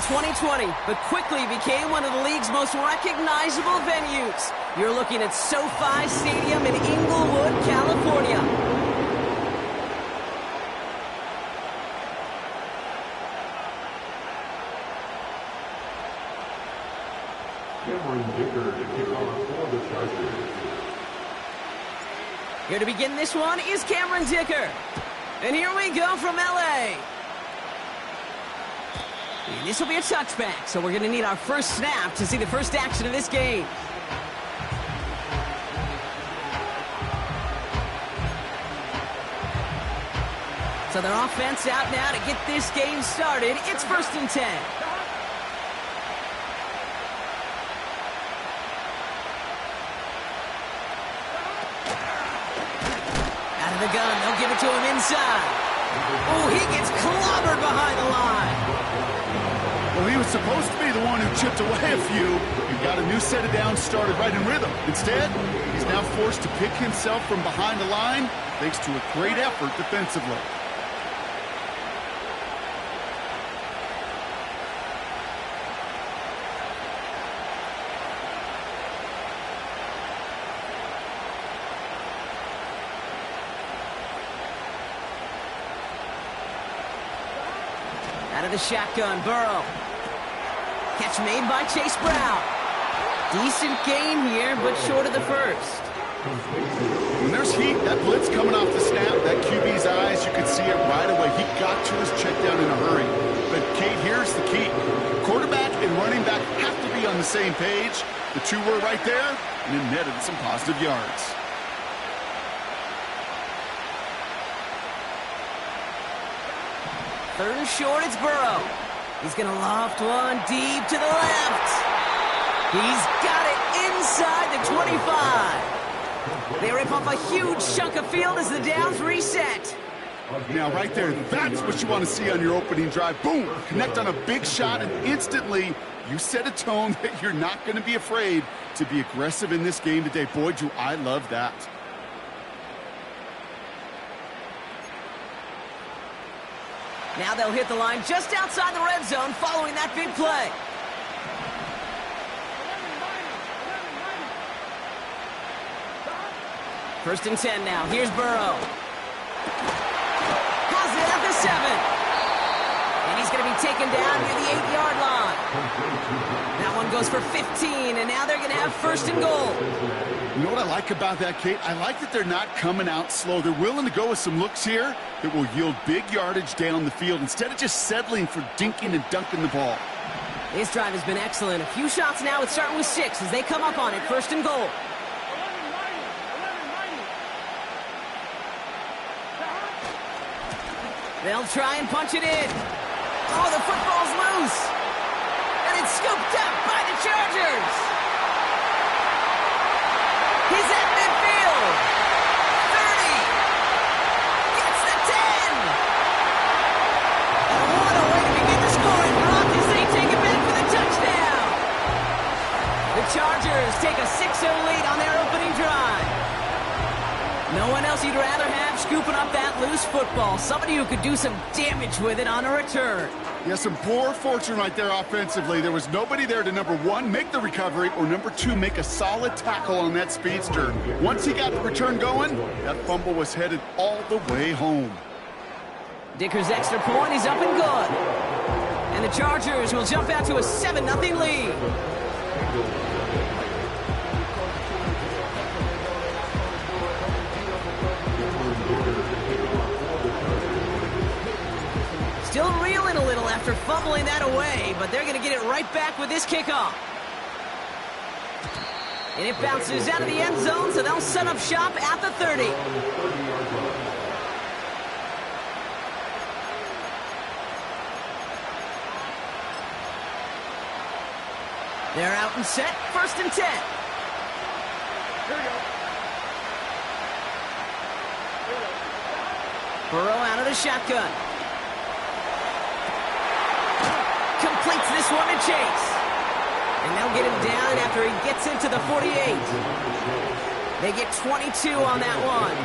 2020, but quickly became one of the league's most recognizable venues. You're looking at SoFi Stadium in Inglewood, California. Here to begin this one is Cameron Dicker. And here we go from LA. And this will be a touchback, so we're going to need our first snap to see the first action of this game. So their offense out now to get this game started. It's 1st and 10. Out of the gun, they'll give it to him inside. Oh, he gets clobbered behind the line. Well, he was supposed to be the one who chipped away a few. He got a new set of downs started right in rhythm. Instead, he's now forced to pick himself from behind the line thanks to a great effort defensively. Out of the shotgun, Burrow. Catch made by Chase Brown. Decent gain here, but short of the first. When there's heat, that blitz coming off the snap, that QB's eyes, you could see it right away. He got to his check down in a hurry. But, Kate, here's the key. Quarterback and running back have to be on the same page. The two were right there, and it netted some positive yards. Third and short, it's Burrow. He's going to loft one deep to the left. He's got it inside the 25. They rip off a huge chunk of field as the downs reset. Now, right there, that's what you want to see on your opening drive. Boom! Connect on a big shot, and instantly you set a tone that you're not going to be afraid to be aggressive in this game today. Boy, do I love that. Now they'll hit the line just outside the red zone following that big play. First and 10 now. Here's Burrow. Has it at the 7. And he's going to be taken down near the 8-yard line. That one goes for 15, and now they're going to have 1st and goal. You know what I like about that, Kate? I like that they're not coming out slow. They're willing to go with some looks here that will yield big yardage down the field instead of just settling for dinking and dunking the ball. This drive has been excellent. A few shots now. It's starting with 6 as they come up on it. 1st and goal. They'll try and punch it in. Oh, the football's loose. And it's scooped up by the Chargers. He's at midfield. 30. Gets the 10. And what a way to begin the scoring block as they take it back for the touchdown. The Chargers take a 6-0 lead on their opening drive. No one else you'd rather have scooping up that loose football. Somebody who could do some damage with it on a return. Yeah, some poor fortune right there offensively. There was nobody there to, number 1, make the recovery, or number 2, make a solid tackle on that speedster. Once he got the return going, that fumble was headed all the way home. Dicker's extra point is up and good. And the Chargers will jump out to a 7-0 lead. Still reeling a little after fumbling that away, but they're going to get it right back with this kickoff. And it bounces out of the end zone, so they'll set up shop at the 30. They're out and set, 1st and 10. Here we go. Burrow out of the shotgun. Completes this one to Chase. And they'll get him down after he gets into the 48. They get 22 on that one.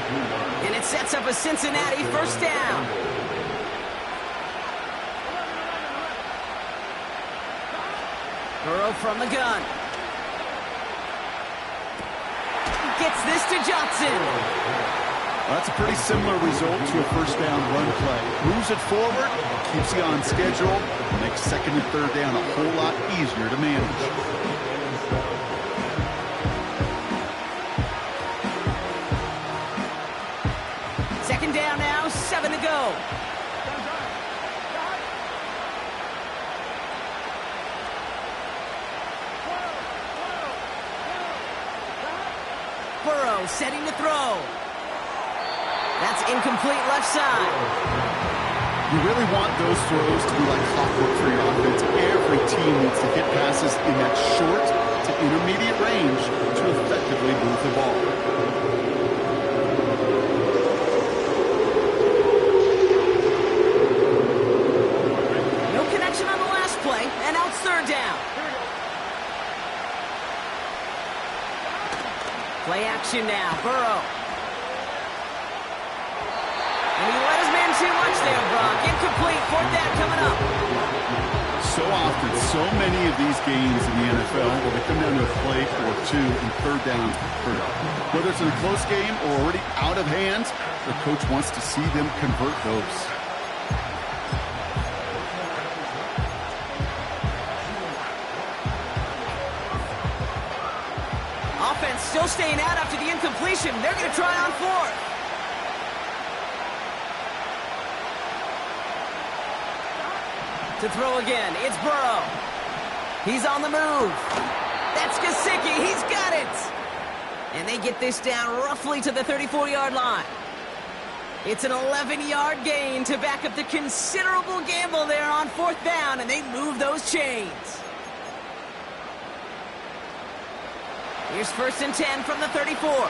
And it sets up a Cincinnati 1st down. Burrow from the gun. Gets this to Johnson. That's a pretty similar result to a first down run play. Moves it forward, keeps you on schedule, makes second and third down a whole lot easier to manage. Second down now, 7 to go. Burrow setting to throw. That's incomplete left side. You really want those throws to be like clockwork for your offense. Every team needs to hit passes in that short to intermediate range to effectively move the ball. No connection on the last play, and now it's third down. Play action now, Burrow. And he let his man too much there, Brock. Incomplete, fourth down coming up. So often, so many of these games in the NFL will they come down to a play or two and third down. Whether it's in a close game or already out of hand, the coach wants to see them convert those. Offense still staying out after the incompletion. They're going to try on fourth. To throw again, it's Burrow. He's on the move. That's Gesicki. He's got it. And they get this down roughly to the 34-yard line. It's an 11-yard gain to back up the considerable gamble there on fourth down, and they move those chains. Here's first and 10 from the 34.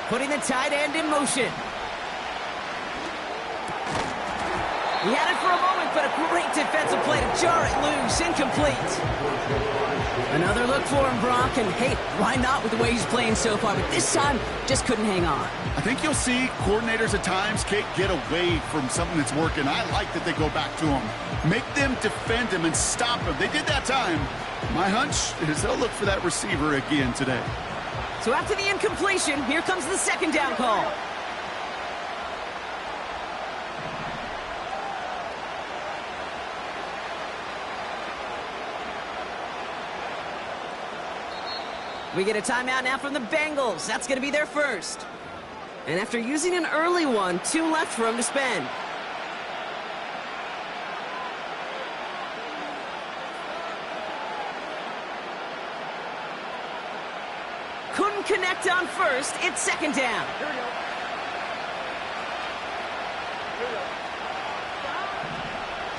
Putting the tight end in motion. He had it for a moment, but a great defensive play to jar it loose. Incomplete. Another look for him, Brock. And hey, why not with the way he's playing so far? But this time, just couldn't hang on. I think you'll see coordinators at times, Kate, get away from something that's working. I like that they go back to him. Make them defend him and stop him. They did that time. My hunch is they'll look for that receiver again today. So after the incompletion, here comes the second down call. We get a timeout now from the Bengals. That's going to be their first. And after using an early one, 2 left for him to spend. Couldn't connect on first. It's second down. Here we go.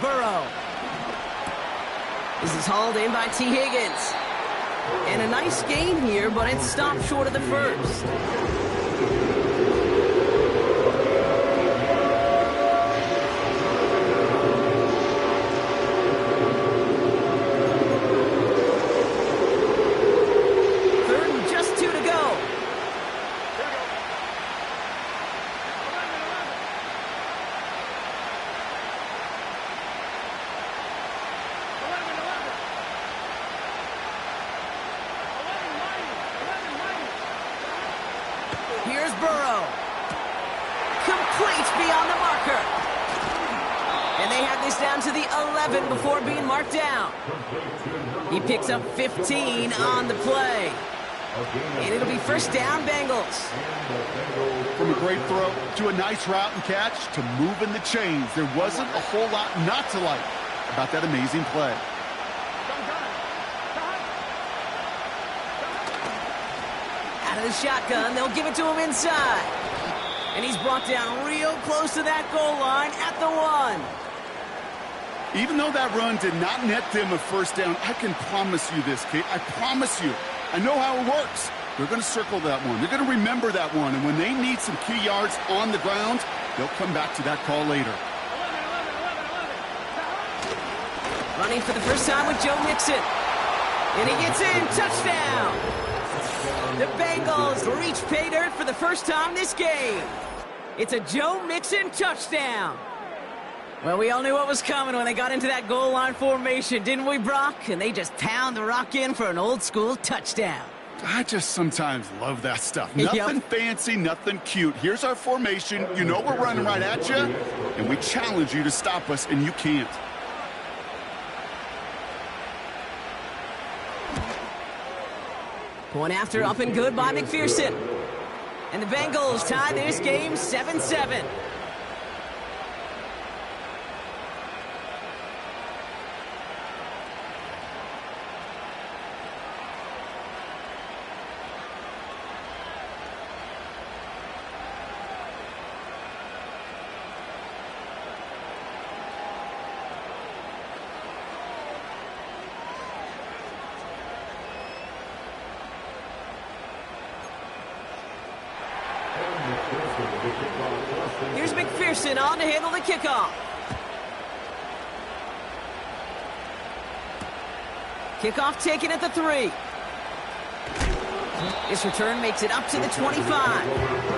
Burrow. This is hauled in by T. Higgins. And a nice gain here, but it's stopped short of the first. Third and just 2 to go. Here's Burrow. Complete beyond the marker. And they have this down to the 11 before being marked down. He picks up 15 on the play. And it'll be first down, Bengals. From a great throw to a nice route and catch to moving the chains, there wasn't a whole lot not to like about that amazing play. Out of the shotgun, they'll give it to him inside. And he's brought down real close to that goal line at the 1. Even though that run did not net them a first down, I can promise you this, Kate. I promise you. I know how it works. They're going to circle that one. They're going to remember that one. And when they need some key yards on the ground, they'll come back to that call later. Running for the first time with Joe Mixon. And he gets in. Touchdown. The Bengals reach pay dirt for the first time this game. It's a Joe Mixon touchdown. Well, we all knew what was coming when they got into that goal line formation, didn't we, Brock? And they just pound the rock in for an old-school touchdown. I just sometimes love that stuff. Nothing fancy, nothing cute. Here's our formation. You know we're running right at you, and we challenge you to stop us, and you can't. Point after up and good by McPherson. And the Bengals tie this game 7-7. Here's McPherson on to handle the kickoff. Kickoff taken at the 3. This return makes it up to the 25.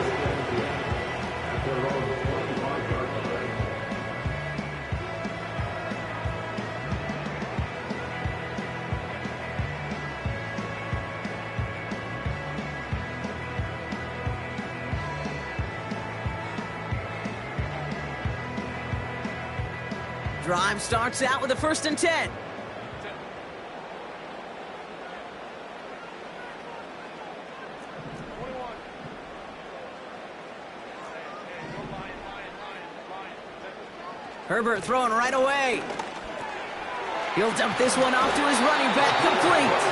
Drive starts out with a 1st and 10. Herbert throwing right away. He'll dump this one off to his running back, complete.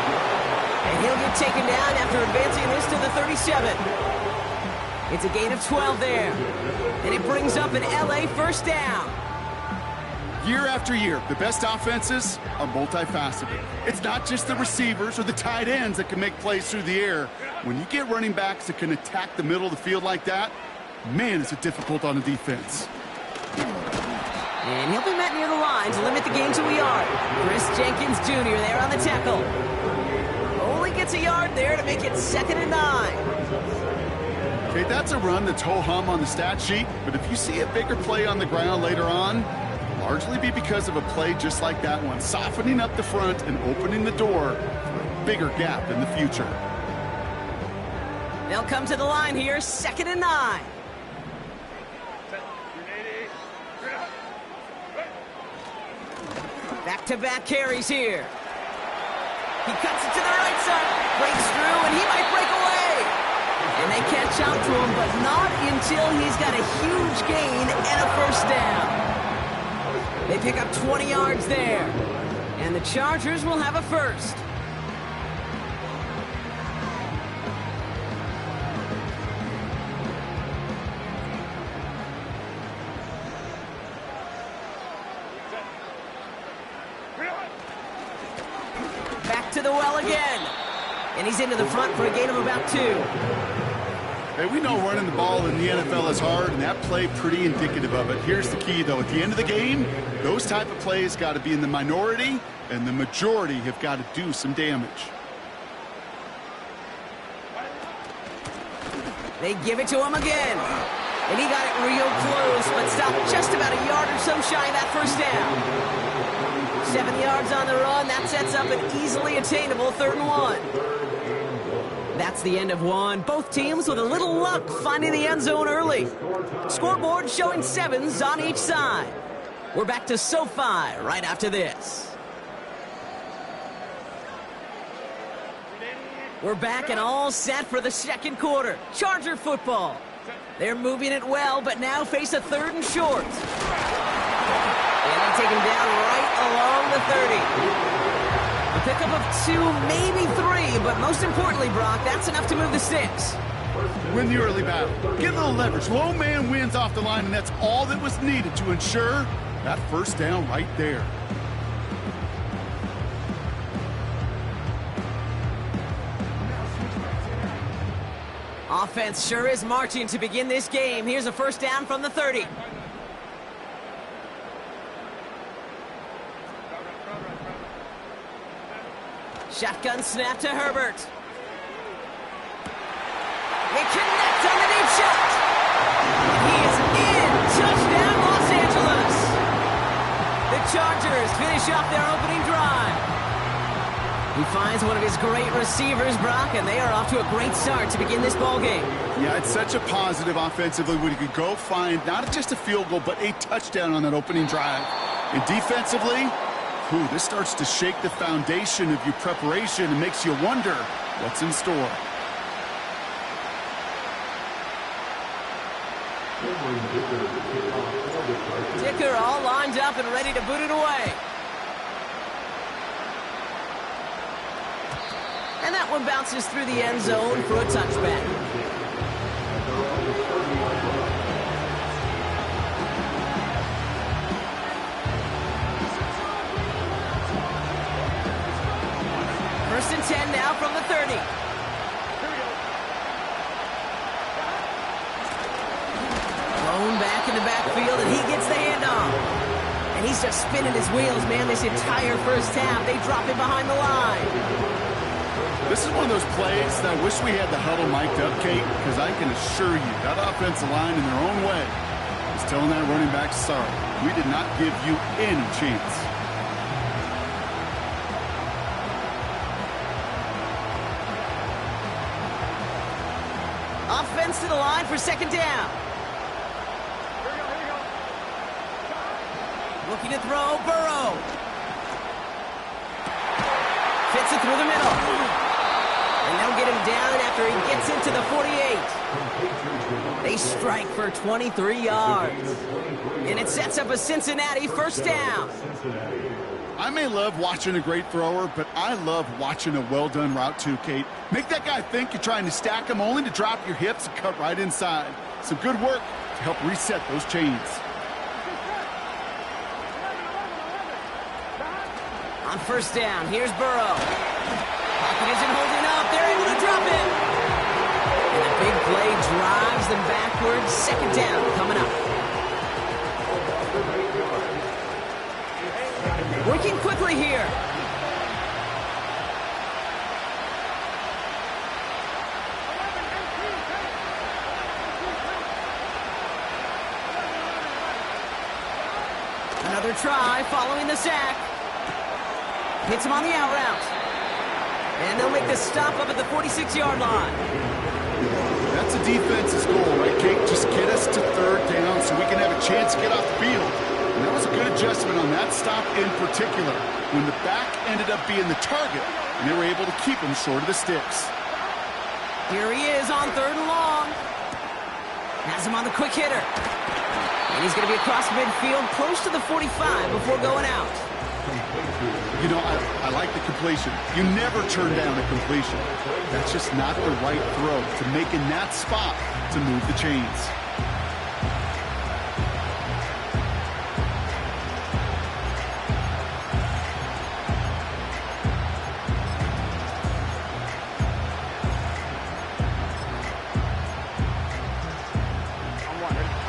And he'll get taken down after advancing this to the 37. It's a gain of 12 there. And it brings up an LA 1st down. Year after year, the best offenses are multifaceted. It's not just the receivers or the tight ends that can make plays through the air. When you get running backs that can attack the middle of the field like that, man, is it difficult on the defense. And he'll be met near the line to limit the game to a yard. Chris Jenkins Jr. there on the tackle. Only gets a yard there to make it 2nd and 9. Okay, that's a run that's ho-hum on the stat sheet, but if you see a bigger play on the ground later on, largely be because of a play just like that one, softening up the front and opening the door for a bigger gap in the future. They'll come to the line here, 2nd and 9. Back-to-back carries here. He cuts it to the right side, breaks through, and he might break away. And they catch up to him, but not until he's got a huge gain and a 1st down. They pick up 20 yards there. And the Chargers will have a 1st. Back to the well again. And he's into the front for a gain of about 2. Hey, we know running the ball in the NFL is hard, and that play pretty indicative of it. Here's the key, though. At the end of the game, those type of plays got to be in the minority, and the majority have got to do some damage. They give it to him again. And he got it real close, but stopped just about a yard or so shy of that 1st down. 7 yards on the run. That sets up an easily attainable 3rd and 1. That's the end of one. Both teams with a little luck finding the end zone early. Scoreboard showing 7s on each side. We're back to SoFi right after this. We're back and all set for the 2nd quarter. Charger football. They're moving it well, but now face a 3rd and short. And they take him down right along the 30. A pickup of 2, maybe 3, but most importantly, Brock, that's enough to move the 6. Win the early battle. Get a little leverage. Low man wins off the line, and that's all that was needed to ensure that 1st down right there. Offense sure is marching to begin this game. Here's a 1st down from the 30. Shotgun snap to Herbert. They connect on the deep shot. He He finds one of his great receivers, Brock, and they are off to a great start to begin this ball game. Yeah, it's such a positive offensively when you could go find not just a field goal, but a touchdown on that opening drive. And defensively, this starts to shake the foundation of your preparation and makes you wonder what's in store. Dicker all lined up and ready to boot it away. And that one bounces through the end zone for a touchback. First and 10 now from the 30. Thrown back in the backfield, and he gets the handoff. And he's just spinning his wheels, man, this entire first half. They drop him behind the line. This is one of those plays that I wish we had the huddle mic'd up, Kate, because I can assure you that offensive line in their own way is telling that running back, sorry, we did not give you any chance. Offense to the line for second down. Looking to throw, Burrow. Fits it through the middle. And they'll get him down after he gets into the 48. They strike for 23 yards. And it sets up a Cincinnati first down. I may love watching a great thrower, but I love watching a well-done route too, Kate. Make that guy think you're trying to stack him only to drop your hips and cut right inside. Some good work to help reset those chains. On first down, here's Burrow. Pocket isn't holding up. They're able to drop it. And a big play drives them backwards. Second down coming up. Working quickly here. Another try following the sack. Hits him on the out route. And they'll make the stop up at the 46-yard line. That's a defense's goal, right, Kate? Just get us to third down so we can have a chance to get off the field. And that was a good adjustment on that stop in particular, when the back ended up being the target, and they were able to keep him short of the sticks. Here he is on third and long. Has him on the quick hitter. And he's going to be across midfield, close to the 45 before going out. You know, I like the completion. You never turn down a completion. That's just not the right throw to make in that spot to move the chains.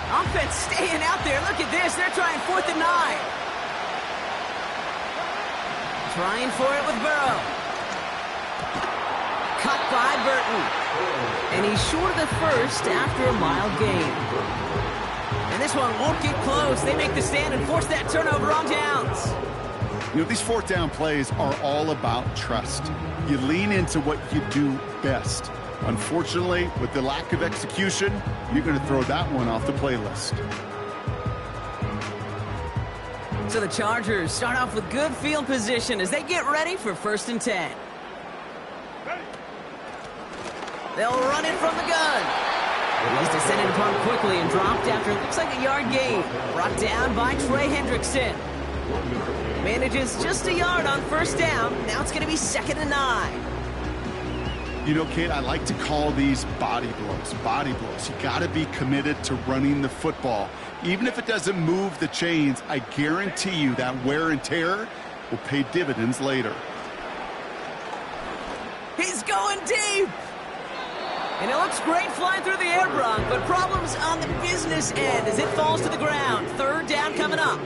Offense staying out there. Look at this. They're trying 4th and 9. Trying for it with Burrow. Cut by Burton. And he's short of the first after a mild gain. And this one won't get close. They make the stand and force that turnover on downs. You know, these fourth down plays are all about trust. You lean into what you do best. Unfortunately, with the lack of execution, you're going to throw that one off the playlist. So the Chargers start off with good field position as they get ready for 1st and 10. They'll run it from the gun. He's descended upon quickly and dropped after it looks like a yard gain. Brought down by Trey Hendrickson. Manages just a yard on first down. Now it's going to be 2nd and 9. You know, Kate, I like to call these body blows. Body blows. You got to be committed to running the football. Even if it doesn't move the chains, I guarantee you that wear and tear will pay dividends later. He's going deep. And it looks great flying through the air, Brock, but problems on the business end as it falls to the ground. 3rd down coming up.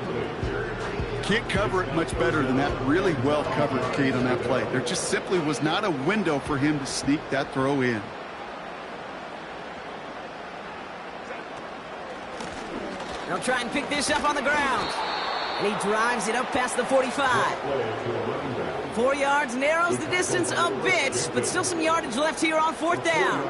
Can't cover it much better than that. Really well covered, Kate, on that play. There just simply was not a window for him to sneak that throw in. They'll try and pick this up on the ground. And he drives it up past the 45. 4 yards, narrows the distance a bit, but still some yardage left here on 4th down.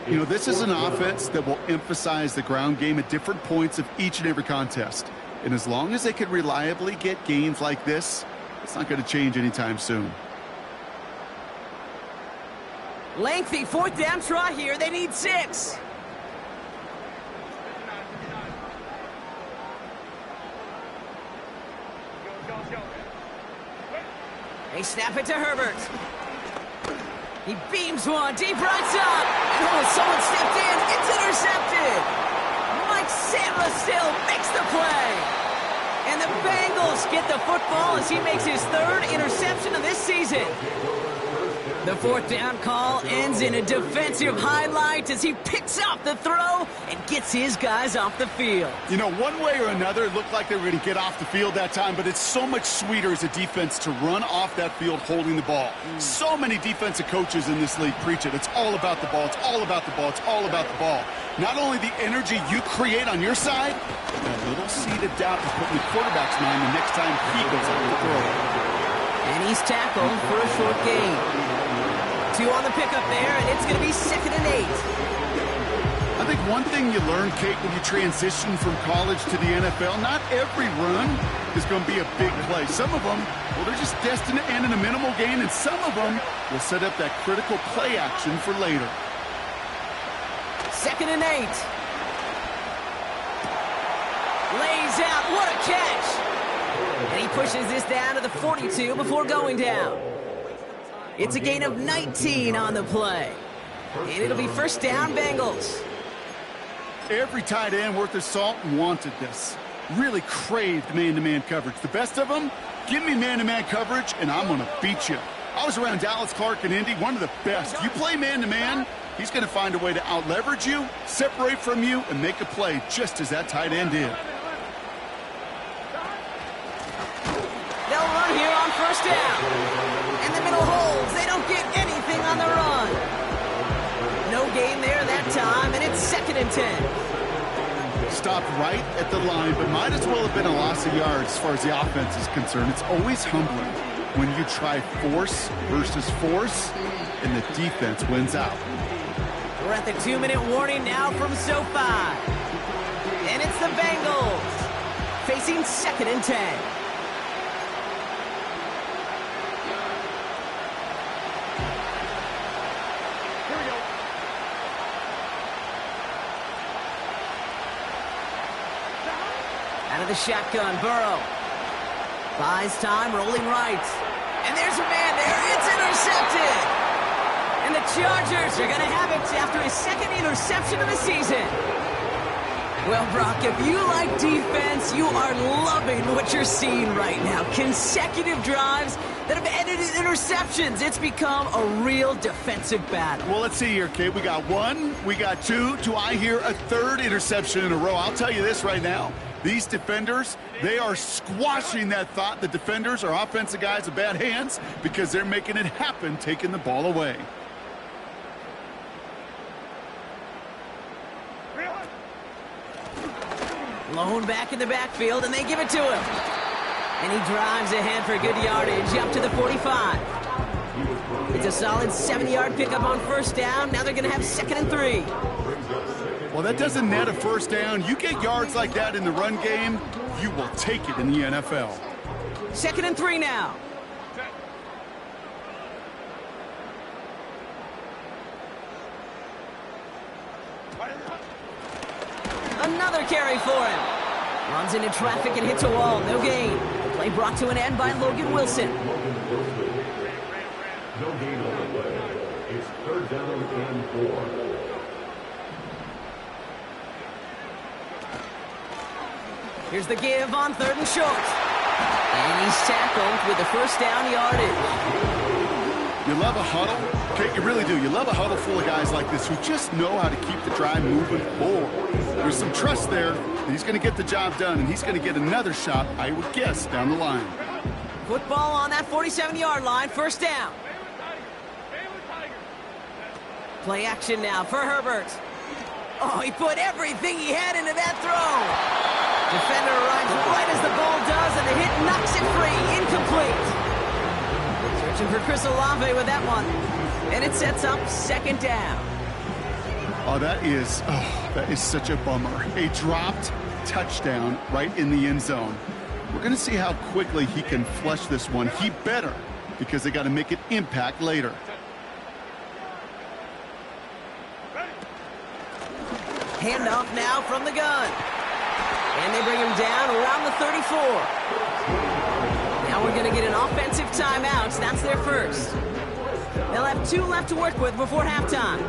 You know, this is an offense that will emphasize the ground game at different points of each and every contest. And as long as they can reliably get gains like this, it's not going to change anytime soon. Lengthy 4th down try here. They need 6. They snap it to Herbert. He beams one deep right side. And someone stepped in. It's intercepted. Mike Samuel makes the play. And the Bengals get the football as he makes his 3rd interception of this season. The 4th down call ends in a defensive highlight as he picks up the throw and gets his guys off the field. You know, one way or another, it looked like they were going to get off the field that time, but it's so much sweeter as a defense to run off that field holding the ball. So many defensive coaches in this league preach it. It's all about the ball. It's all about the ball. It's all about the ball. Not only the energy you create on your side, but a little seed of doubt is put in the quarterback's mind the next time he goes out to throw. And he's tackled for a short gain. 2 on the pickup there, and it's going to be 2nd and 8. I think one thing you learn, Kate, when you transition from college to the NFL, not every run is going to be a big play. Some of them, well, they're just destined to end in a minimal gain, and some of them will set up that critical play action for later. 2nd and 8. Lays out. What a catch. And he pushes this down to the 42 before going down. It's a gain of 19 on the play. And it'll be 1st down, Bengals. Every tight end worth their salt wanted this. Really craved man-to-man coverage. The best of them, give me man-to-man coverage, and I'm going to beat you. I was around Dallas Clark and Indy, one of the best. You play man-to-man, he's going to find a way to out-leverage you, separate from you, and make a play just as that tight end did. They'll run here on 1st down. And the middle holds. They don't get anything on the run. No gain there that time, and it's 2nd and 10. Stopped right at the line, but might as well have been a loss of yards as far as the offense is concerned. It's always humbling when you try force versus force, and the defense wins out. We're at the 2-minute warning now from SoFi. And it's the Bengals facing 2nd and 10. Out of the shotgun, Burrow. Buys time, rolling right. And there's a man there. It's intercepted. And the Chargers are going to have it after his 2nd interception of the season. Well, Brock, if you like defense, you are loving what you're seeing right now. Consecutive drives that have ended in interceptions. It's become a real defensive battle. Well, let's see here, Kate. We got 1, we got 2. Do I hear a 3rd interception in a row? I'll tell you this right now. These defenders, they are squashing that thought. The defenders are offensive guys with bad hands because they're making it happen, taking the ball away. Lone back in the backfield, and they give it to him. And he drives ahead for good yardage up to the 45. It's a solid 7-yard pickup on 1st down. Now they're going to have 2nd and 3. Well, that doesn't net a 1st down. You get yards like that in the run game, you will take it in the NFL. 2nd and 3 now. Another carry for him. Runs into traffic and hits a wall. No gain. Play brought to an end by Logan Wilson. No gain on the play. It's 3rd down and 4. Here's the give on 3rd and short. And he's tackled with the 1st down yardage. You love a huddle? Okay, you really do. You love a huddle full of guys like this who just know how to keep the drive moving forward. There's some trust there that he's going to get the job done, and he's going to get another shot, I would guess, down the line. Football on that 47-yard line, 1st down. Play action now for Herbert. Oh, he put everything he had into that throw. Defender arrives right as the ball does, and the hit knocks it free. Incomplete. Searching for Chris Olave with that one. And it sets up second down. Oh, that is such a bummer. A dropped touchdown right in the end zone. We're going to see how quickly he can flush this one. He better, because they got to make an impact later. Handoff now from the gun. And they bring him down around the 34. Now we're going to get an offensive timeout. That's their first. They'll have 2 left to work with before halftime.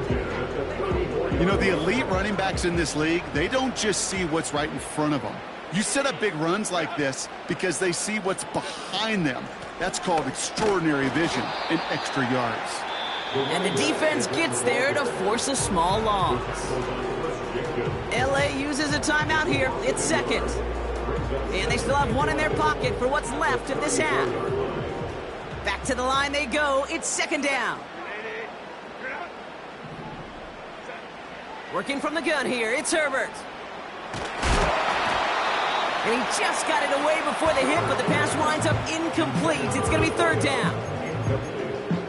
You know, the elite running backs in this league, they don't just see what's right in front of them. You set up big runs like this because they see what's behind them. That's called extraordinary vision and extra yards. And the defense gets there to force a small loss. LA uses a timeout here. It's second. And they still have 1 in their pocket for what's left of this half. Back to the line they go. It's second down. Working from the gun here. It's Herbert. And he just got it away before the hit, but the pass winds up incomplete. It's going to be third down.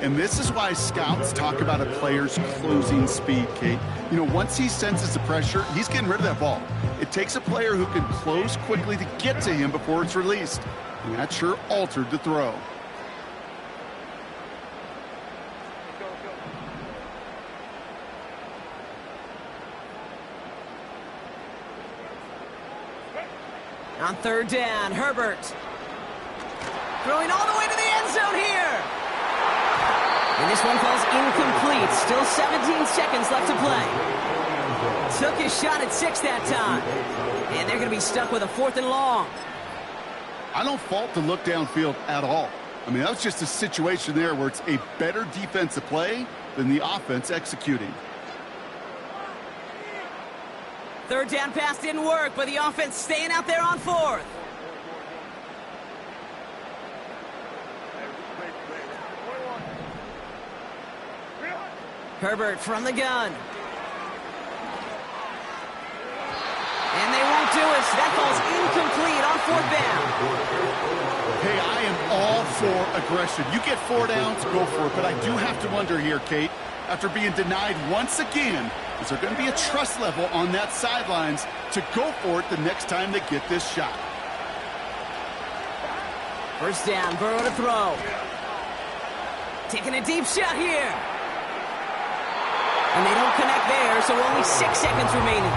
And this is why scouts talk about a player's closing speed, Kate. You know, once he senses the pressure, he's getting rid of that ball. It takes a player who can close quickly to get to him before it's released. And that sure altered the throw. On third down, Herbert. Throwing all the way to the end zone here. And this one falls incomplete. Still 17 seconds left to play. Took his shot at 6 that time. And they're going to be stuck with a 4th and long. I don't fault the look downfield at all. I mean, that was just a situation there where it's a better defensive play than the offense executing. Third down pass didn't work, but the offense staying out there on 4th. Herbert from the gun. And they won't do it. That falls incomplete on 4th down. Hey, I am all for aggression. You get 4 downs, go for it. But I do have to wonder here, Kate, after being denied once again, is there going to be a trust level on that sidelines to go for it the next time they get this shot? First down, Burrow to throw. Taking a deep shot here. And they don't connect there, so only 6 seconds remaining.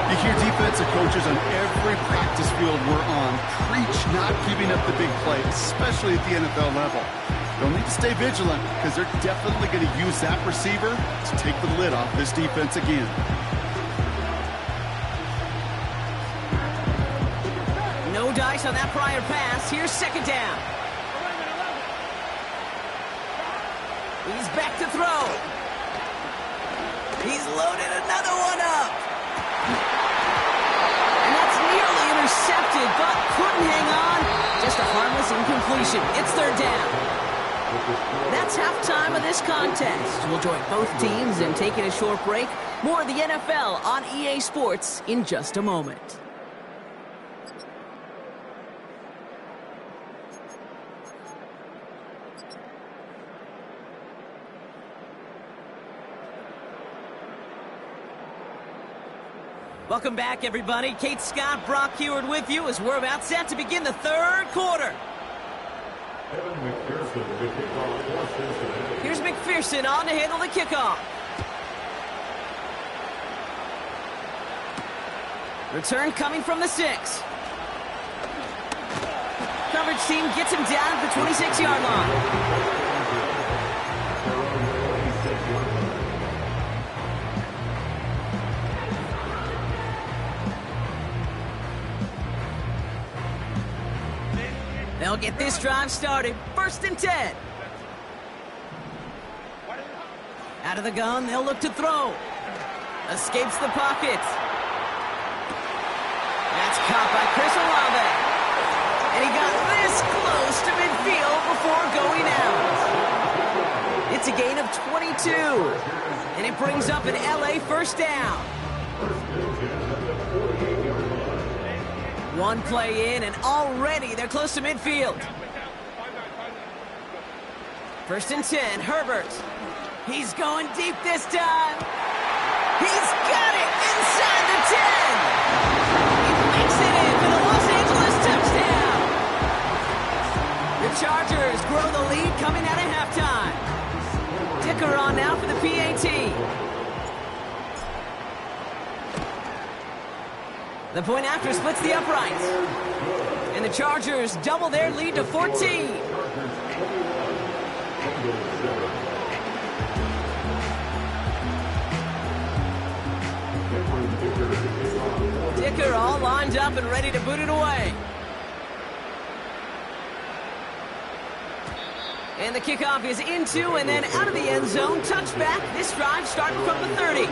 You hear defensive coaches on every practice field we're on preach not giving up the big play, especially at the NFL level. They'll need to stay vigilant because they're definitely going to use that receiver to take the lid off this defense again. No dice on that prior pass. Here's second down. He's back to throw. He's loaded another one up. And that's nearly intercepted, but couldn't hang on. Just a harmless incompletion. It's third down. That's halftime of this contest. We'll join both teams in taking a short break. More of the NFL on EA Sports in just a moment. Welcome back, everybody. Kate Scott, Brock Heward with you as we're about set to begin the third quarter. Here's McPherson on to handle the kickoff. Return coming from the 6. Coverage team gets him down at the 26-yard line. They'll get this drive started. First and 10. Out of the gun, they'll look to throw. Escapes the pocket. That's caught by Chris Olave. And he got this close to midfield before going out. It's a gain of 22. And it brings up an LA first down. One play in, and already they're close to midfield. 1st and 10, Herbert. He's going deep this time. He's got it inside the 10. He makes it in for the Los Angeles touchdown. The Chargers grow the lead coming out of halftime. Dicker on now for the PAT. The point after splits the uprights. And the Chargers double their lead to 14. Dicker all lined up and ready to boot it away. And the kickoff is into and then out of the end zone. Touchback. This drive starting from the 30.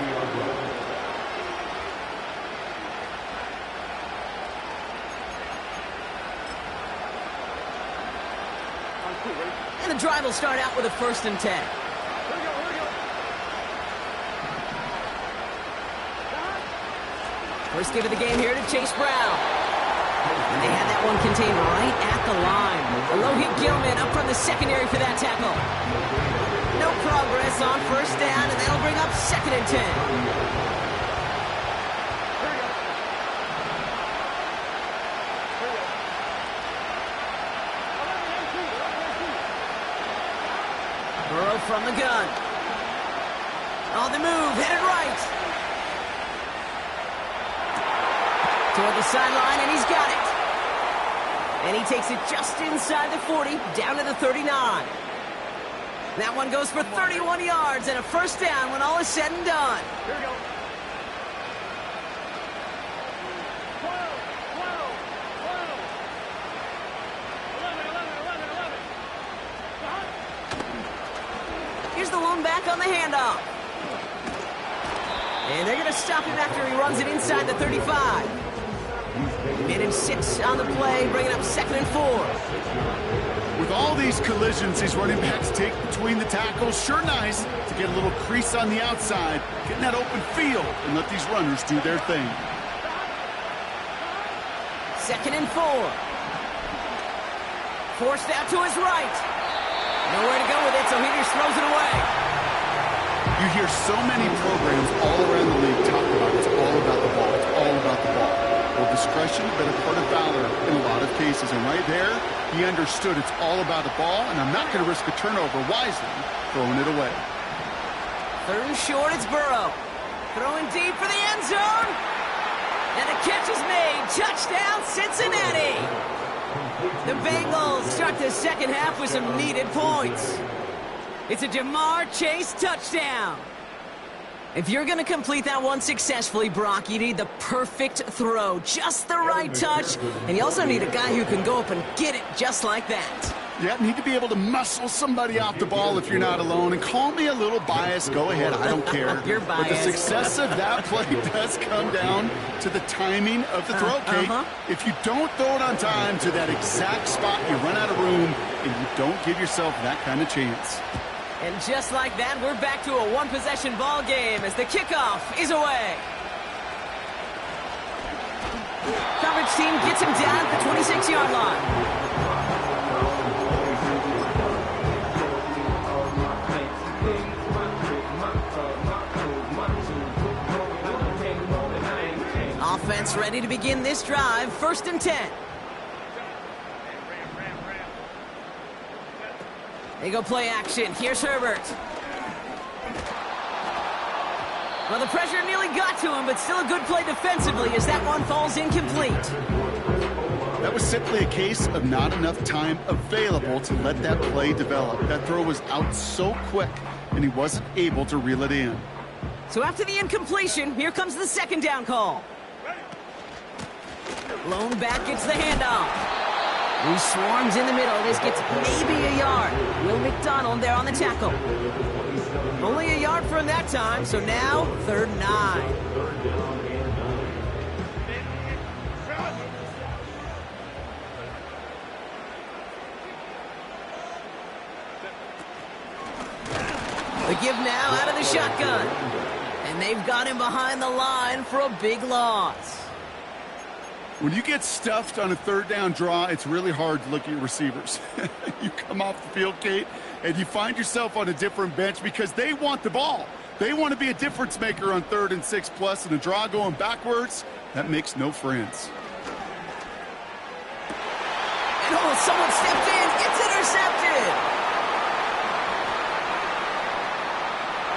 And the drive will start out with a 1st and 10. First give of the game here to Chase Brown. And they had that one contained right at the line. Alohi Gilman up from the secondary for that tackle. No progress on 1st down, and that'll bring up 2nd and 10. Burrow from the gun. On the move, headed right. Toward the sideline, and he's got it. And he takes it just inside the 40, down to the 39. That one goes for 31 yards and a 1st down when all is said and done. Here we go. 12, 11. Here's the lone back on the handoff. And they're going to stop him after he runs it inside the 35. Minute 6 on the play, bringing up 2nd and 4. With all these collisions these running backs take between the tackles, sure nice to get a little crease on the outside, get in that open field, and let these runners do their thing. 2nd and 4. Forced out to his right. Nowhere to go with it, so he just throws it away. You hear so many programs all around the league talk about it's all about the ball, it's all about the ball. Well, discretion, better part of valor in a lot of cases. And right there, he understood it's all about the ball, and I'm not going to risk a turnover wisely, throwing it away. 3rd and short, it's Burrow. Throwing deep for the end zone. And the catch is made. Touchdown, Cincinnati. The Bengals start the 2nd half with some needed points. It's a Jamar Chase touchdown. If you're going to complete that one successfully, Brock, you need the perfect throw, just the right touch, and you also need a guy who can go up and get it just like that. Yeah, need to be able to muscle somebody off the ball if you're not alone. And call me a little biased. Go ahead. I don't care. You're biased. But the success of that play does come down to the timing of the throw, Kate. If you don't throw it on time to that exact spot, you run out of room, and you don't give yourself that kind of chance. And just like that, we're back to a one-possession ball game as the kickoff is away. Coverage team gets him down at the 26-yard line. Offense ready to begin this drive. 1st and 10. They go play action. Here's Herbert. Well, the pressure nearly got to him, but still a good play defensively as that one falls incomplete. That was simply a case of not enough time available to let that play develop. That throw was out so quick, and he wasn't able to reel it in. So after the incompletion, here comes the 2nd down call. Lone back gets the handoff. He swarms in the middle. This gets maybe a yard. Will McDonald there on the tackle. Only a yard for him that time, so now 3rd and 9. The give now out of the shotgun. And they've got him behind the line for a big loss. When you get stuffed on a third down draw, it's really hard to look at your receivers. You come off the field, Kate, and you find yourself on a different bench because they want the ball. They want to be a difference maker on 3rd and 6+, and a draw going backwards, that makes no friends. And oh, someone stepped in. It's intercepted.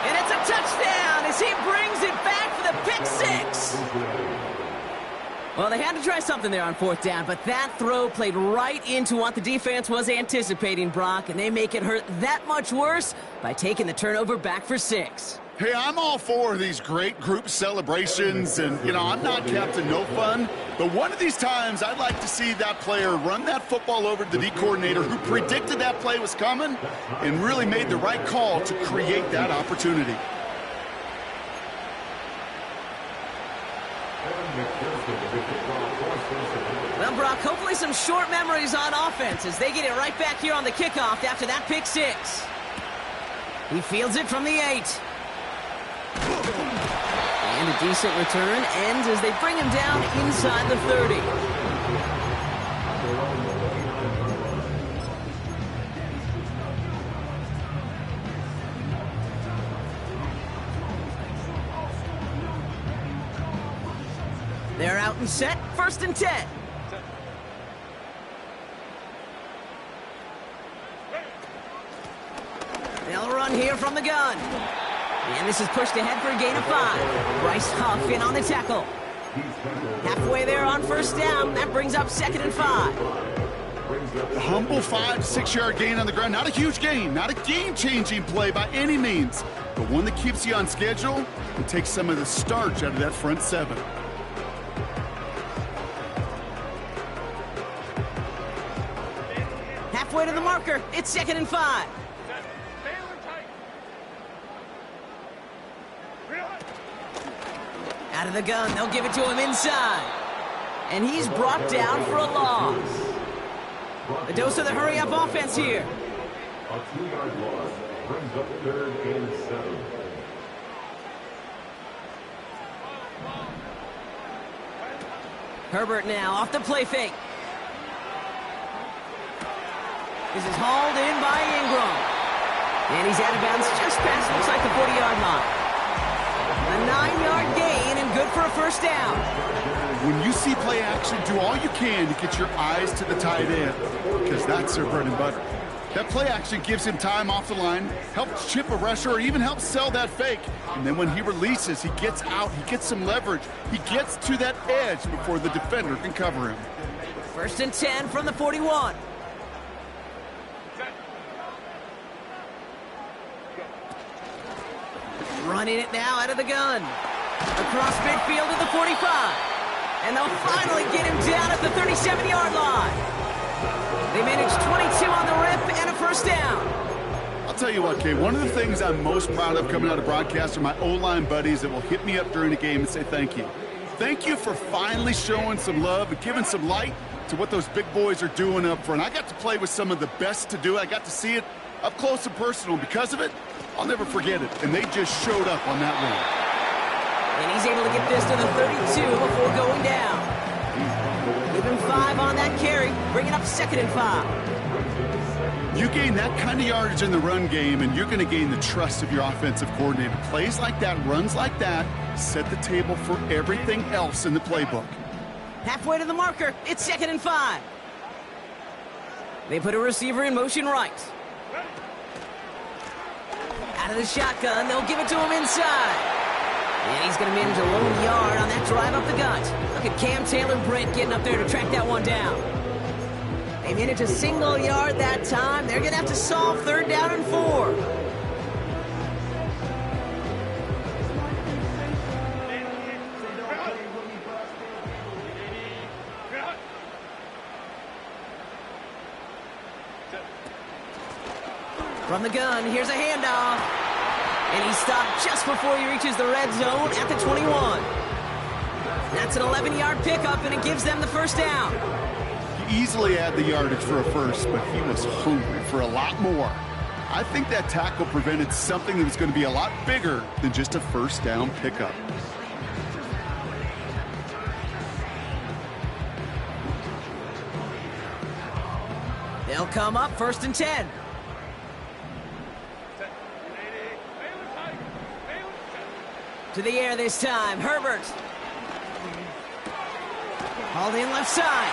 And it's a touchdown as he brings it back for the pick 6. Well, they had to try something there on 4th down, but that throw played right into what the defense was anticipating, Brock, and they make it hurt that much worse by taking the turnover back for 6. Hey, I'm all for these great group celebrations, and, I'm not Captain No Fun, but one of these times I'd like to see that player run that football over to the D coordinator who predicted that play was coming and really made the right call to create that opportunity. Well, Brock, hopefully some short memories on offense as they get it right back here on the kickoff after that pick 6. He fields it from the 8. And a decent return ends as they bring him down inside the 30. They're out and set, 1st and 10. They'll run here from the gun. And this is pushed ahead for a gain of 5. Bryce Huff in on the tackle. Halfway there on 1st down. That brings up 2nd and 5. A humble 5 to 6 yard gain on the ground. Not a huge gain, not a game-changing play by any means, but one that keeps you on schedule and takes some of the starch out of that front 7. Halfway to the marker. It's 2nd and 5. Out of the gun, they'll give it to him inside. And he's brought down for a loss. The dose of the hurry-up offense here. A 2-yard loss brings up 3rd and 7. Herbert now off the play fake. This is hauled in by Ingram. And he's out of bounds just past, looks like the 40-yard line. A 9-yard gain and good for a 1st down. When you see play action, do all you can to get your eyes to the tight end, because that's their bread and butter. That play action gives him time off the line, helps chip a rusher, or even helps sell that fake. And then when he releases, he gets out, he gets some leverage. He gets to that edge before the defender can cover him. 1st and 10 from the 41. Running it now out of the gun. Across midfield to the 45. And they'll finally get him down at the 37-yard line. They managed 22 on the rip and a 1st down. I'll tell you what, Kay, one of the things I'm most proud of coming out of broadcast are my O-line buddies that will hit me up during the game and say thank you. Thank you for finally showing some love and giving some light to what those big boys are doing up front. I got to play with some of the best to do it. I got to see it up close and personal. Because of it, I'll never forget it. And they just showed up on that run. And he's able to get this to the 32 before going down. Even 5 on that carry, bringing up 2nd and 5. You gain that kind of yardage in the run game, and you're going to gain the trust of your offensive coordinator. Plays like that, runs like that, set the table for everything else in the playbook. Halfway to the marker, it's 2nd and 5. They put a receiver in motion right. Out of the shotgun, they'll give it to him inside. And he's going to manage a lone yard on that drive up the gut. Look at Cam Taylor-Britt getting up there to track that one down. They manage a single yard that time. They're going to have to solve 3rd down and 4. From the gun, here's a handoff. And he stopped just before he reaches the red zone at the 21. That's an 11-yard pickup, and it gives them the 1st down. He easily had the yardage for a first, but he was hungry for a lot more. I think that tackle prevented something that was going to be a lot bigger than just a 1st down pickup. They'll come up 1st and 10. To the air this time, Herbert. Hauled in left side.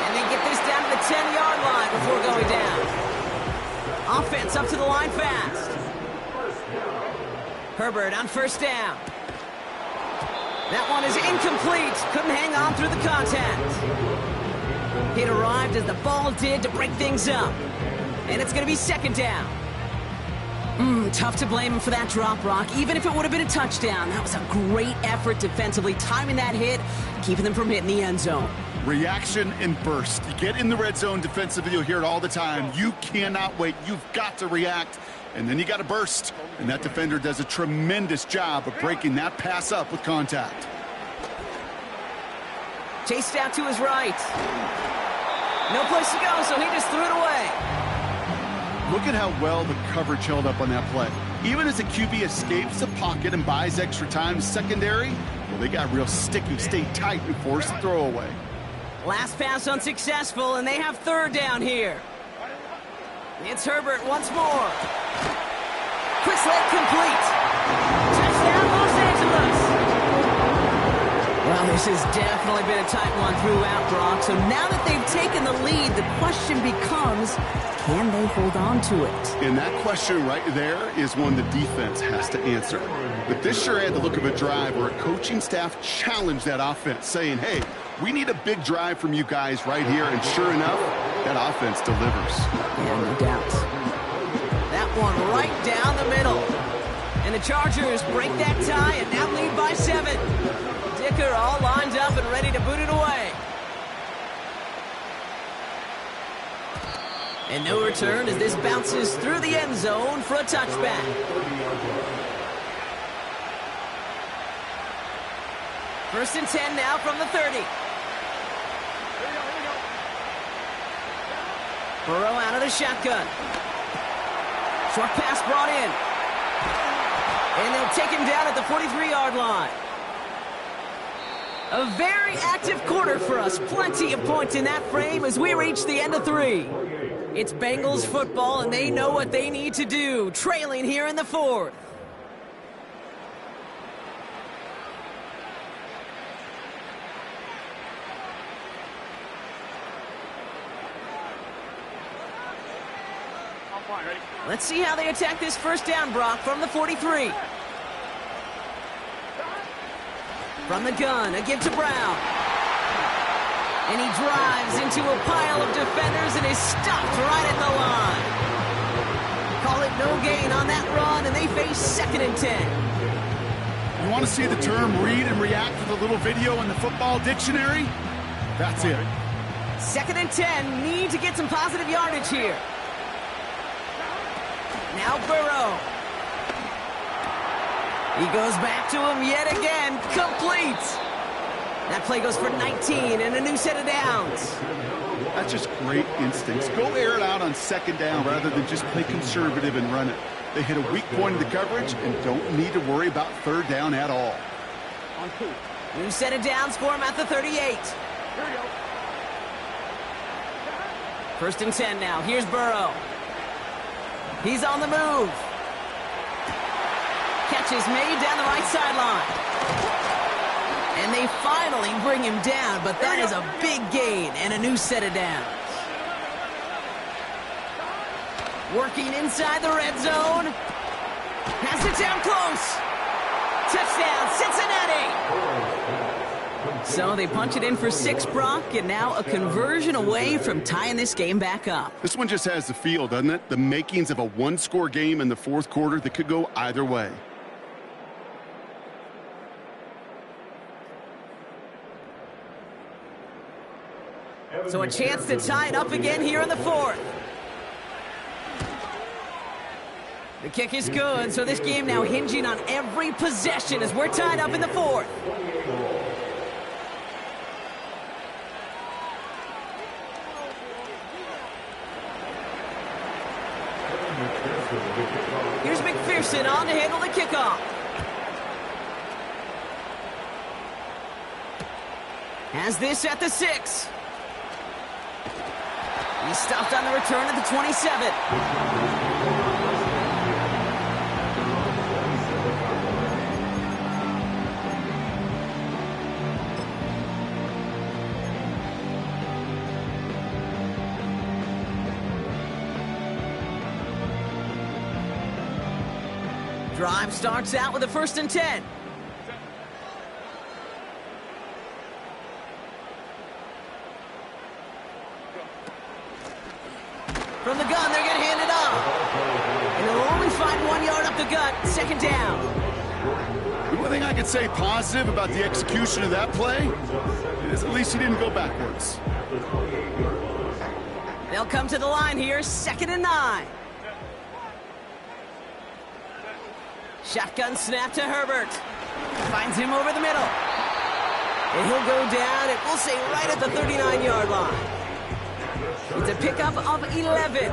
And they get this down to the 10-yard line before going down. Offense up to the line fast. Herbert on 1st down. That one is incomplete. Couldn't hang on through the contact. It arrived as the ball did to break things up. And it's going to be 2nd down. Tough to blame him for that drop, Brock. Even if it would have been a touchdown, that was a great effort defensively, timing that hit, keeping them from hitting the end zone. Reaction and burst. You get in the red zone defensively, you'll hear it all the time. You cannot wait. You've got to react, and then you got to burst. And that defender does a tremendous job of breaking that pass up with contact. Chased out to his right. No place to go, so he just threw it away. Look at how well the coverage held up on that play. Even as the QB escapes the pocket and buys extra time, secondary, well, they got real sticky, stayed tight, and forced the throw away. Last pass unsuccessful, and they have 3rd down here. It's Herbert once more. Quick slant complete. Touchdown, Los Angeles. Well, this has definitely been a tight one throughout, Brock. So now that they've taken the lead, the question becomes, can they hold on to it? And that question right there is one the defense has to answer. But this sure had the look of a drive where a coaching staff challenged that offense, saying, hey, we need a big drive from you guys right here. And sure enough, that offense delivers. Yeah, no doubt. That one right down the middle. And the Chargers break that tie and now lead by 7. Dicker all lined up and ready to boot it away. And no return as this bounces through the end zone for a touchback. First and 10 now from the 30. Burrow out of the shotgun. Short pass brought in. And they'll take him down at the 43-yard line. A very active quarter for us. Plenty of points in that frame as we reach the end of 3. It's Bengals football, and they know what they need to do, trailing here in the 4th. Let's see how they attack this 1st down, Brock, from the 43. From the gun, a give to Brown. And he drives into a pile of defenders and is stopped right at the line. Call it no gain on that run, and they face 2nd and 10. You want to see the term read and react with a little video in the football dictionary? That's it. 2nd and 10, need to get some positive yardage here. Now Burrow. He goes back to him yet again, complete. That play goes for 19 and a new set of downs. That's just great instincts. Go air it out on 2nd down rather than just play conservative and run it. They hit a weak point in the coverage and don't need to worry about 3rd down at all. New set of downs for him at the 38. 1st and 10 now. Here's Burrow. He's on the move. Catch is made down the right sideline. And they finally bring him down, but that is a big gain and a new set of downs. Working inside the red zone. Pass it down close. Touchdown, Cincinnati. So they punch it in for 6, Brock, and now a conversion away from tying this game back up. This one just has the feel, doesn't it? The makings of a one-score game in the 4th quarter that could go either way. So a chance to tie it up again here in the 4th. The kick is good, so this game now hinging on every possession as we're tied up in the 4th. Here's McPherson on to handle the kickoff. Has this at the 6. He's stopped on the return at the 27. Drive starts out with a 1st and 10. From the gun, they're going to hand it off. And they'll only find 1 yard up the gut. 2nd down. The one thing I could say positive about the execution of that play is at least he didn't go backwards. They'll come to the line here, 2nd and 9. Shotgun snap to Herbert. Finds him over the middle. And he'll go down, and we'll say right at the 39-yard line. It's a pickup of 11.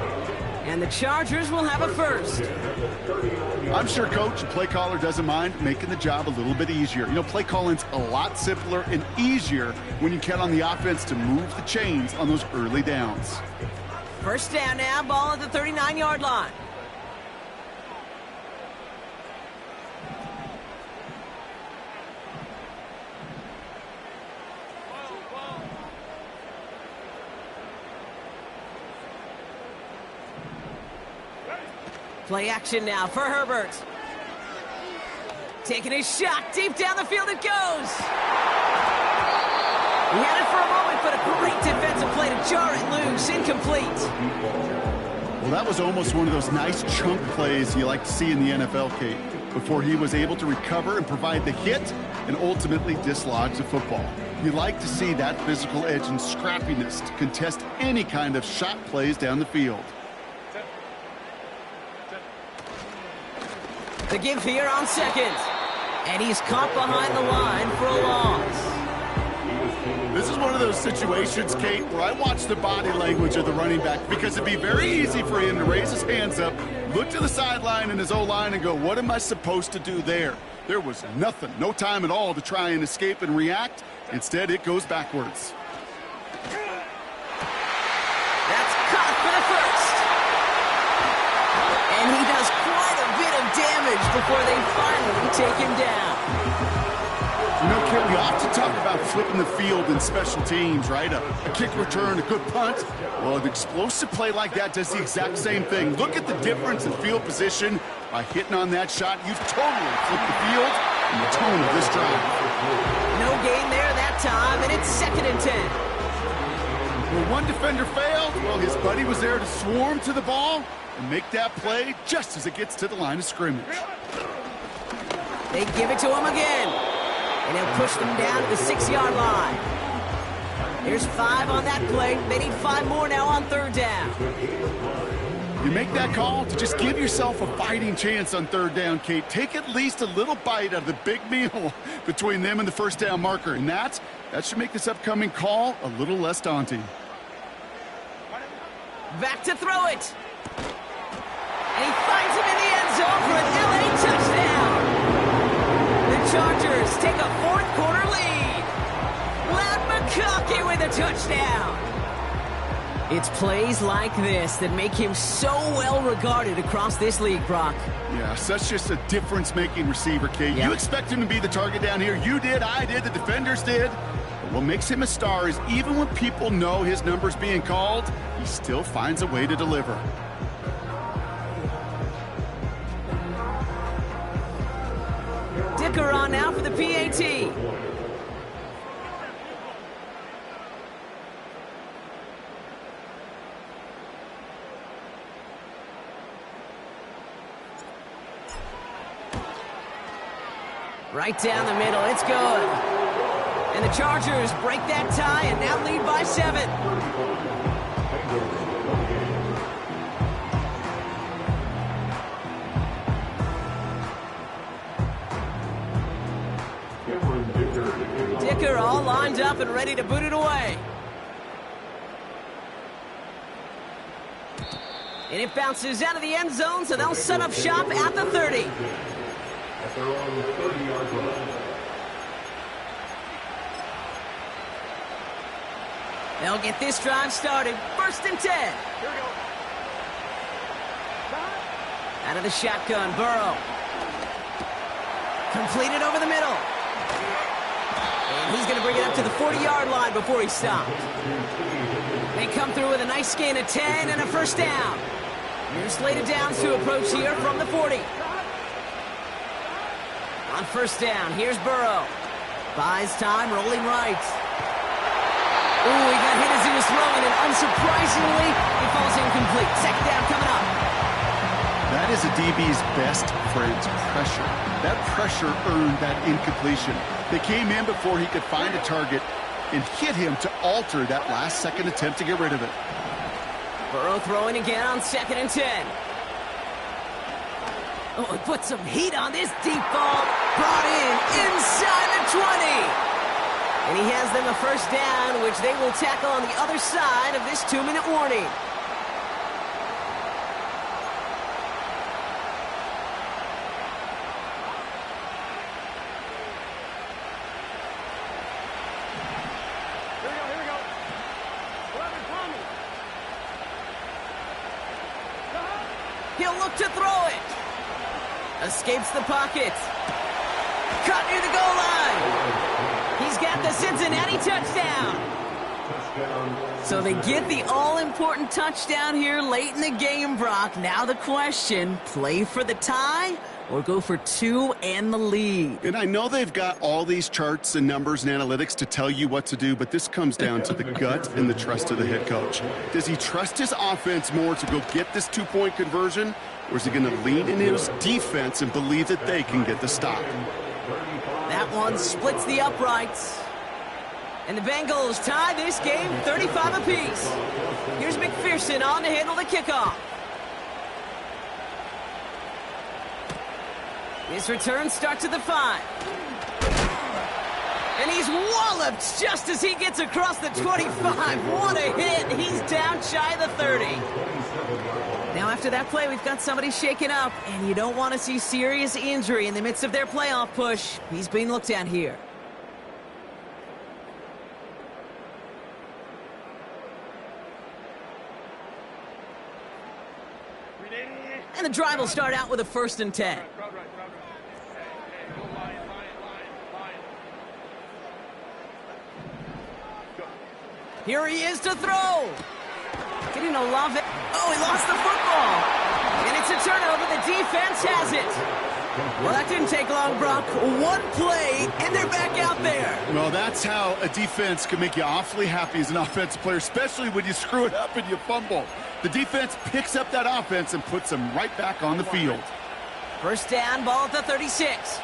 And the Chargers will have a 1st. I'm sure coach and play caller doesn't mind making the job a little bit easier. You know, play calling's a lot simpler and easier when you count on the offense to move the chains on those early downs. 1st down now, ball at the 39-yard line. Play action now for Herbert. Taking his shot, deep down the field it goes. He had it for a moment, but a great defensive play to jar it loose, incomplete. Well, that was almost one of those nice chunk plays you like to see in the NFL, Kate, before he was able to recover and provide the hit and ultimately dislodge the football. You like to see that physical edge and scrappiness to contest any kind of shot plays down the field. The give here on 2nd. And he's caught behind the line for a loss. This is one of those situations, Kate, where I watch the body language of the running back because it'd be very easy for him to raise his hands up, look to the sideline and his O-line and go, what am I supposed to do there? There was nothing, no time at all to try and escape and react. Instead, it goes backwards. That's caught for the 1st. And he does quite a bit of damage before they finally take him down. You know, Kate, we often talk about flipping the field in special teams, right? A kick return, a good punt. Well, an explosive play like that does the exact same thing. Look at the difference in field position. By hitting on that shot, you've totally flipped the field and the tone of this drive. No gain there that time, and it's 2nd and 10. When one defender failed, well, his buddy was there to swarm to the ball and make that play just as it gets to the line of scrimmage. They give it to him again. And he'll push them down to the 6-yard line. There's 5 on that play. They need 5 more now on 3rd down. You make that call to just give yourself a fighting chance on 3rd down, Kate. Take at least a little bite out of the big meal between them and the 1st down marker. And that should make this upcoming call a little less daunting. Back to throw it. And he finds him in the end zone for an LA touchdown. The Chargers take a 4th quarter lead. Loud McConkey with a touchdown. It's plays like this that make him so well regarded across this league, Brock. Yeah, such just a difference-making receiver, Kate. Yeah. You expect him to be the target down here. You did, I did, the defenders did. But what makes him a star is even when people know his number's being called, he still finds a way to deliver. Dicker on now for the PAT. Right down the middle, it's good. And the Chargers break that tie and now lead by 7. Dicker all lined up and ready to boot it away. And it bounces out of the end zone, so they'll set up shop at the 30. At their own 30-yard line. They'll get this drive started. 1st and 10. Here we go. Out of the shotgun, Burrow. Completed over the middle. And he's going to bring it up to the 40-yard line before he stopped. They come through with a nice gain of 10 and a 1st down. New slated downs to approach here from the 40. On 1st down, here's Burrow. Buys time, rolling right. Ooh, he got hit as he was throwing, and unsurprisingly, he falls incomplete. 2nd down coming up. That is a DB's best friend, pressure. That pressure earned that incompletion. They came in before he could find a target and hit him to alter that last-second attempt to get rid of it. Burrow throwing again on 2nd and 10. Oh, he put some heat on this deep ball. Brought in inside the 20. And he has them a 1st down, which they will tackle on the other side of this 2-minute warning. Here we go. 11, Tommy. He'll look to throw it. Escapes the pocket. Caught near the goal line. He's got the Cincinnati touchdown. So they get the all-important touchdown here late in the game, Brock. Now the question, play for the tie or go for 2 and the lead? And I know they've got all these charts and numbers and analytics to tell you what to do, but this comes down to the gut and the trust of the head coach. Does he trust his offense more to go get this 2-point conversion, or is he going to lean in his defense and believe that they can get the stop? That one splits the uprights. And the Bengals tie this game 35 apiece. Here's McPherson on to handle the kickoff. His return starts at the 5. And he's walloped just as he gets across the 25. What a hit. He's down shy of the 30. Now after that play, we've got somebody shaken up, and you don't want to see serious injury in the midst of their playoff push. He's being looked at here. And the drive will start out with a 1st and 10. Here he is to throw. Getting a love it. Oh, he lost the football. And it's a turnover. The defense has it. Well, that didn't take long, Brock. One play, and they're back out there. Well, that's how a defense can make you awfully happy as an offensive player, especially when you screw it up and you fumble. The defense picks up that offense and puts them right back on the field. 1st down, ball at the 36.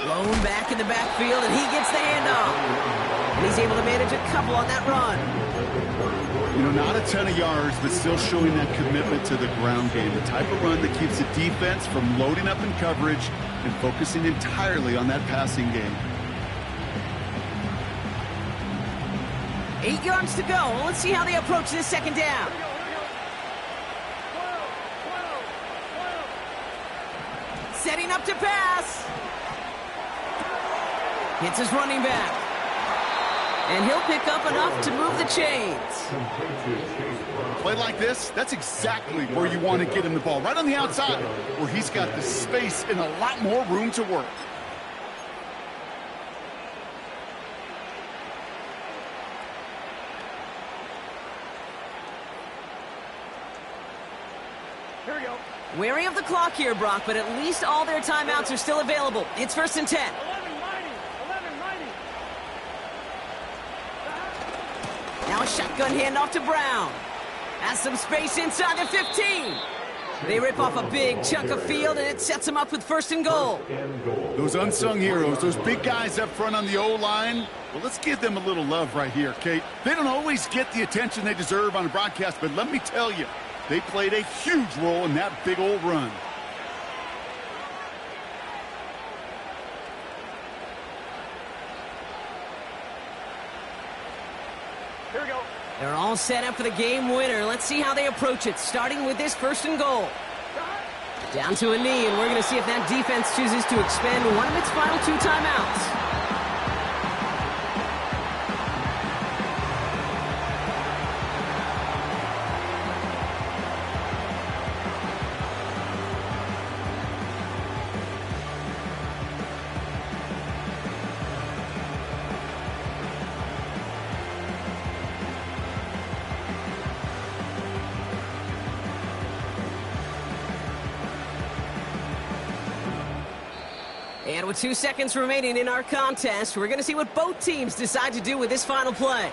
Blown back in the backfield, and he gets the handoff. And he's able to manage a couple on that run. You know, not a ton of yards, but still showing that commitment to the ground game. The type of run that keeps the defense from loading up in coverage and focusing entirely on that passing game. 8 yards to go. Well, let's see how they approach this 2nd down. Setting up to pass. Hits his running back. And he'll pick up enough to move the chains. Play like this, that's exactly where you want to get him the ball. Right on the outside, where he's got the space and a lot more room to work. Here we go. Wary of the clock here, Brock, but at least all their timeouts are still available. It's 1st and 10. 11-90. Now a shotgun handoff to Brown. Has some space inside the 15. They rip off a big chunk of field, and it sets them up with 1st and goal. Those unsung heroes, those big guys up front on the O-line, well, let's give them a little love right here, Kate. They don't always get the attention they deserve on a broadcast, but let me tell you, they played a huge role in that big old run. Here we go. They're all set up for the game winner. Let's see how they approach it, starting with this 1st and goal. Down to a knee, and we're going to see if that defense chooses to expend one of its final 2 timeouts. And with 2 seconds remaining in our contest, we're going to see what both teams decide to do with this final play.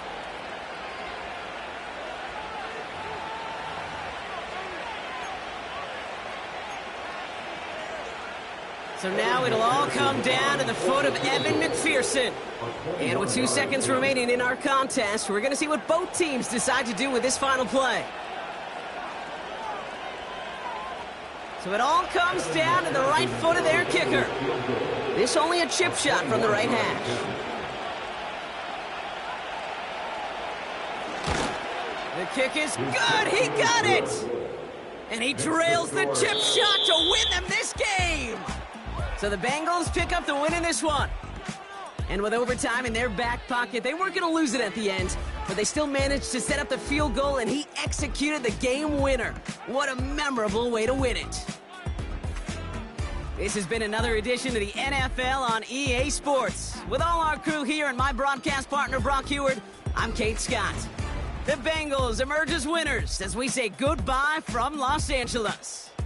So now it'll all come down to the foot of Evan McPherson. And with 2 seconds remaining in our contest, we're going to see what both teams decide to do with this final play. So it all comes down to the right foot of their kicker. This only a chip shot from the right hash. The kick is good. He got it. And he trails the chip shot to win them this game. So the Bengals pick up the win in this one. And with overtime in their back pocket, they weren't going to lose it at the end, but they still managed to set up the field goal, and he executed the game winner. What a memorable way to win it. This has been another edition of the NFL on EA Sports. With all our crew here and my broadcast partner, Brock Heward, I'm Kate Scott. The Bengals emerge as winners as we say goodbye from Los Angeles.